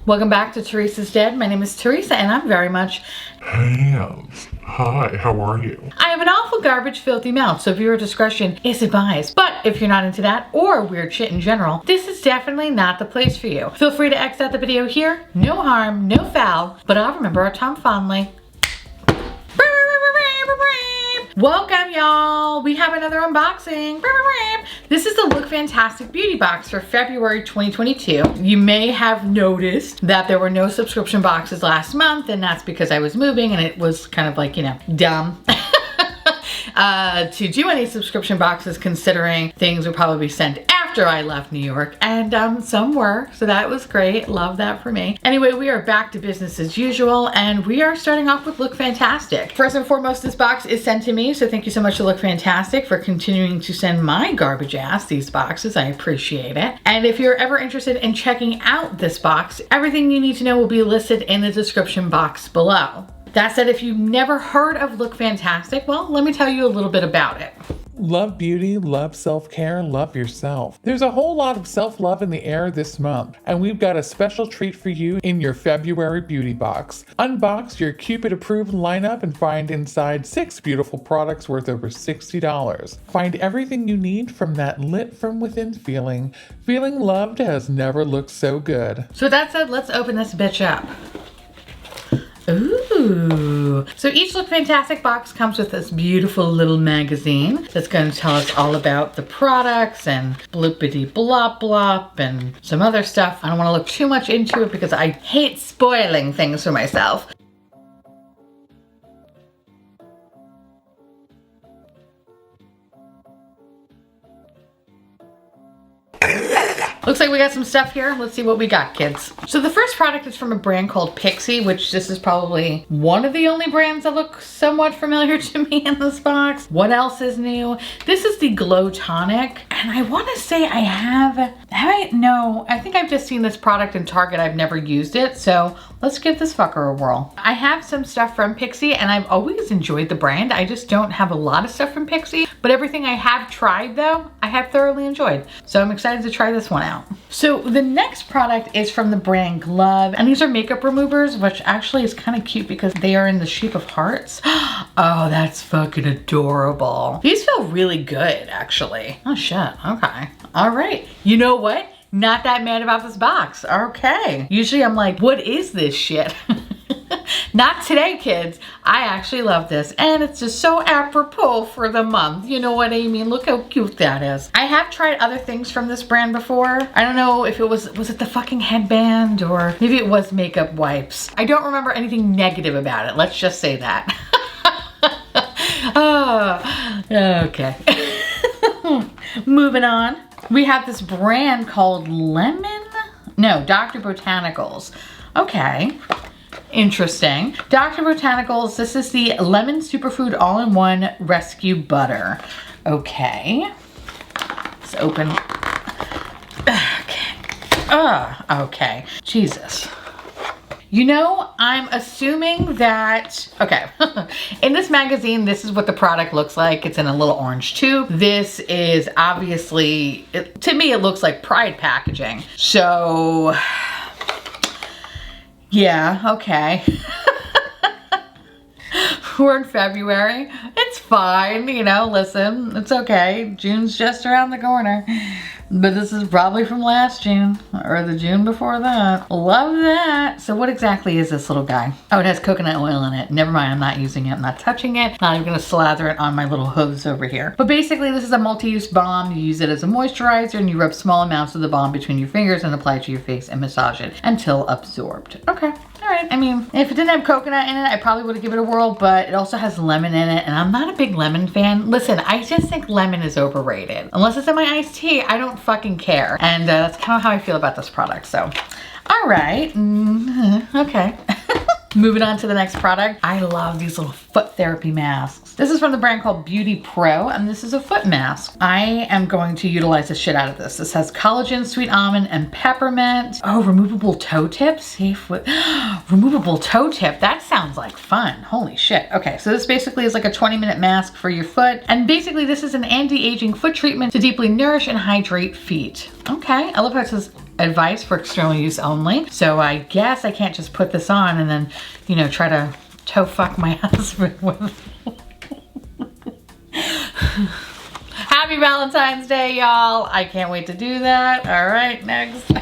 Welcome back to Teresa's Den. My name is Theresa and I'm very much hands. Hi, how are you? I have an awful garbage filthy mouth, so viewer discretion is advised. But if you're not into that or weird shit in general, this is definitely not the place for you. Feel free to exit out the video here. No harm, no foul, but I'll remember our Tom fondly. Welcome y'all, we have another unboxing. This is the Look Fantastic beauty box for February 2022. You may have noticed that there were no subscription boxes last month, and that's because I was moving and it was kind of like, you know, dumb to do any subscription boxes considering things would probably be sent after I left New York, and some were, so that was great. Love that for me. Anyway, we are back to business as usual, and we are starting off with Look Fantastic. First and foremost, this box is sent to me, so thank you so much to Look Fantastic for continuing to send my garbage ass these boxes. I appreciate it. And if you're ever interested in checking out this box, everything you need to know will be listed in the description box below. That said, if you've never heard of Look Fantastic, well, let me tell you a little bit about it. Love beauty, love self-care, love yourself. There's a whole lot of self-love in the air this month, and we've got a special treat for you in your February beauty box. Unbox your Cupid-approved lineup and find inside 6 beautiful products worth over $60. Find everything you need from that lit from within feeling. Feeling loved has never looked so good. So with that said, let's open this bitch up. Ooh. So each Look Fantastic box comes with this beautiful little magazine that's going to tell us all about the products and bloopity blop blop and some other stuff. I don't want to look too much into it because I hate spoiling things for myself. Looks like we got some stuff here. Let's see what we got, kids. So the first product is from a brand called Pixi, which this is probably one of the only brands that look somewhat familiar to me in this box. What else is new? This is the Glow Tonic, and I want to say I think I've just seen this product in Target. I've never used it, so let's give this fucker a whirl. I have some stuff from Pixi, and I've always enjoyed the brand. I just don't have a lot of stuff from Pixi, but everything I have tried though, I have thoroughly enjoyed. So I'm excited to try this one out. So the next product is from the brand Glove, and these are makeup removers, which actually is kind of cute because they are in the shape of hearts. Oh, that's fucking adorable. These feel really good, actually. Oh shit, okay. All right, you know what? Not that mad about this box, okay. Usually I'm like, what is this shit? Not today, kids. I actually love this, and it's just so apropos for the month. You know what I mean? Look how cute that is. I have tried other things from this brand before. I don't know if it was it the fucking headband, or maybe it was makeup wipes. I don't remember anything negative about it. Let's just say that. Oh, okay. Moving on. We have this brand called Dr. Botanicals. Okay. Interesting. Dr. Botanicals, this is the Lemon Superfood All-in-One Rescue Butter. Okay. Let's open. Okay. Okay. Jesus. You know, I'm assuming that, okay, in this magazine, this is what the product looks like. It's in a little orange tube. This is obviously, to me, it looks like Pride packaging. So, yeah, okay. We're in February. It's fine, you know, listen, it's okay. June's just around the corner. But this is probably from last June or the June before that. Love that. So what exactly is this little guy? Oh, it has coconut oil in it. Never mind, I'm not using it. I'm not touching it. Not even gonna slather it on my little hooves over here. But basically this is a multi-use balm. You use it as a moisturizer and you rub small amounts of the balm between your fingers and apply it to your face and massage it until absorbed. Okay. All right, I mean, if it didn't have coconut in it, I probably would have given it a whirl, but it also has lemon in it, and I'm not a big lemon fan. Listen, I just think lemon is overrated. Unless it's in my iced tea, I don't fucking care. And that's kind of how I feel about this product, so. All right, okay. Moving on to the next product. I love these little foot therapy masks. This is from the brand called Beauty Pro, and this is a foot mask. I am going to utilize the shit out of this. This has collagen, sweet almond, and peppermint. Oh, removable toe tip, safe foot. Removable toe tip, that sounds like fun. Holy shit. Okay, so this basically is like a 20-minute mask for your foot. And basically this is an anti-aging foot treatment to deeply nourish and hydrate feet. Okay, I love how it says advice for external use only. So I guess I can't just put this on and then, you know, try to toe fuck my husband with it. Happy Valentine's Day, y'all. I can't wait to do that. All right, next.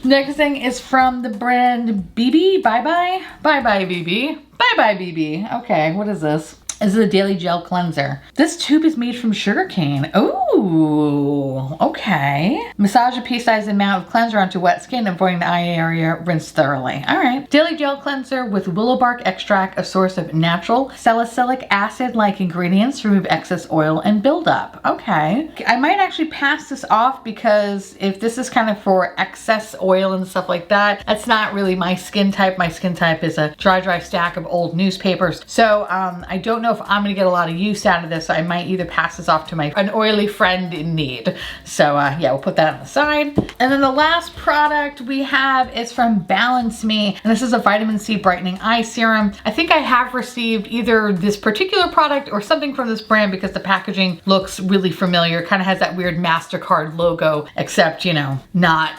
Next thing is from the brand Bibi. Bye bye. Bye bye, Bibi. Bye bye, Bibi. Okay, what is this? This is a daily gel cleanser. This tube is made from sugarcane. Ooh, okay. Massage a pea-sized amount of cleanser onto wet skin, avoiding the eye area, rinse thoroughly. All right. Daily gel cleanser with willow bark extract, a source of natural salicylic acid-like ingredients to remove excess oil and buildup. Okay. I might actually pass this off because if this is kind of for excess oil and stuff like that, that's not really my skin type. My skin type is a dry stack of old newspapers. So I don't know if I'm gonna get a lot of use out of this. So I might either pass this off to an oily friend in need. So yeah, we'll put that on the side. And then the last product we have is from Balance Me. And this is a vitamin C brightening eye serum. I think I have received either this particular product or something from this brand because the packaging looks really familiar. Kind of has that weird MasterCard logo, except, you know, not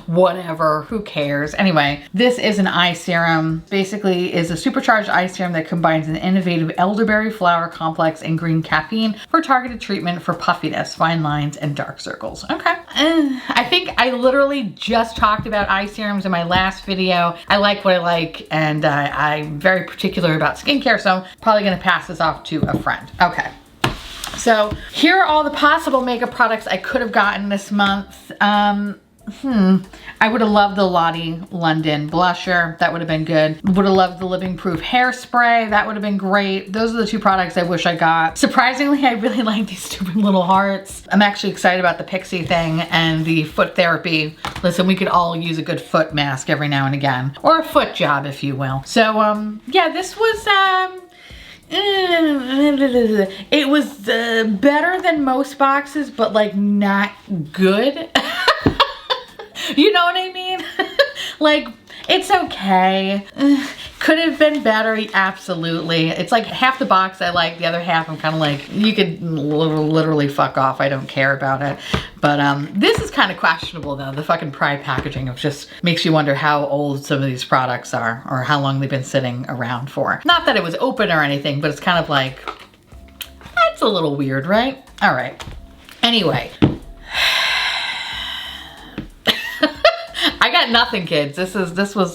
whatever, who cares? Anyway, this is an eye serum. Basically is a supercharged eye serum that combines an innovative elderberry flower complex and green caffeine for targeted treatment for puffiness, fine lines, and dark circles. Okay. I think I literally just talked about eye serums in my last video. I like what I like, and I'm very particular about skincare, so I'm probably gonna pass this off to a friend. Okay. So here are all the possible makeup products I could have gotten this month. I would have loved the Lottie London blusher. That would have been good. Would have loved the Living Proof hairspray. That would have been great. Those are the two products I wish I got. Surprisingly, I really like these stupid little hearts. I'm actually excited about the Pixi thing and the foot therapy. Listen, we could all use a good foot mask every now and again. Or a foot job, if you will. So, yeah, this was, it was better than most boxes, but like not good. You know what I mean? Like, it's okay. Could have been better, absolutely. It's like half the box I like, the other half I'm kind of like, you could literally fuck off. I don't care about it. But this is kind of questionable though. The fucking Pride packaging of just makes you wonder how old some of these products are or how long they've been sitting around for. Not that it was open or anything, but it's kind of like, that's a little weird, right? All right. Anyway. I got nothing, kids. This was this.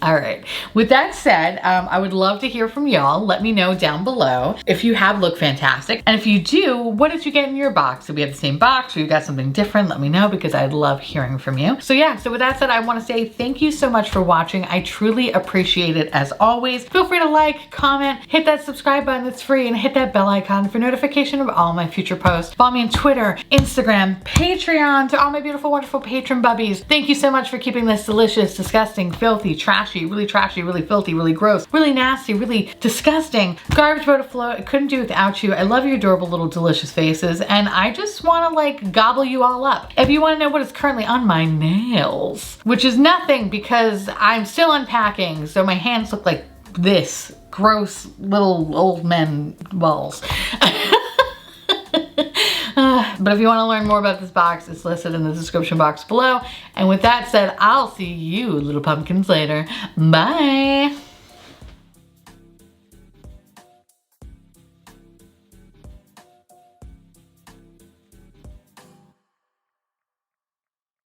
All right. With that said, I would love to hear from y'all. Let me know down below if you have Look Fantastic. And if you do, what did you get in your box? Did we have the same box or you got something different? Let me know because I'd love hearing from you. So yeah, so with that said, I want to say thank you so much for watching. I truly appreciate it as always. Feel free to like, comment, hit that subscribe button that's free, and hit that bell icon for notification of all my future posts. Follow me on Twitter, Instagram, Patreon, to all my beautiful, wonderful patron bubbies. Thank you so much for keeping this delicious, disgusting, filthy, trashy, really filthy, really gross, really nasty, really disgusting garbage boat afloat. I couldn't do without you. I love your adorable little delicious faces, and I just want to like gobble you all up. If you want to know what is currently on my nails, which is nothing because I'm still unpacking, so my hands look like this. Gross little old men balls. But if you want to learn more about this box, it's listed in the description box below. And with that said, I'll see you little pumpkins later. Bye.